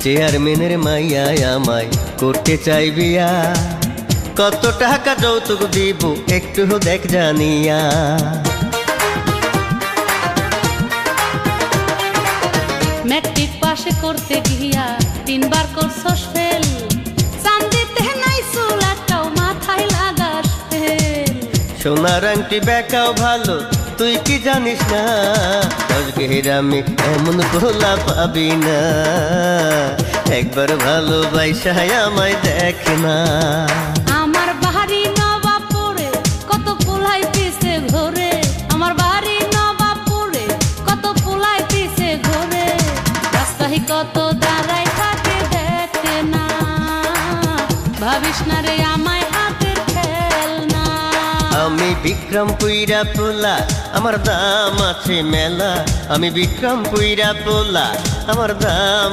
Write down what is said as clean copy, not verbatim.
চেয়ারম্যানের মাইয়া আমায় করতে চাই বিয়া, কত টাকা যৌতুক দিব একটু দেখ জানিয়া। ম্যাট্রিক পাশে করতে গিয়া 3 বার করছস ফেল, চান্দিতে নাই চুল একটাও মাথায় লাগাস ফেল। সোনার আংটি বেকাও ভালো তুই কি জানিস না, আমি এমন ভোলা পাবি না, একবার ভালোবাসায় আমায় দেখ না। আমার বাড়ি নবাবপুরে কত পোলাই পিছে ঘোরে, আমার বাড়ি নবাবপুরে কত পোলাই পিছে ঘোরে, রাস্তায় কত দাঁড়াই থাকে দেখে না, ভাবিস না রে আমায় হাতের খেলনা। আমি বিক্রম পুইরা পোলা আমার দাম আছে মেলা, আমি বিক্রম পুইরা পোলা আমার দাম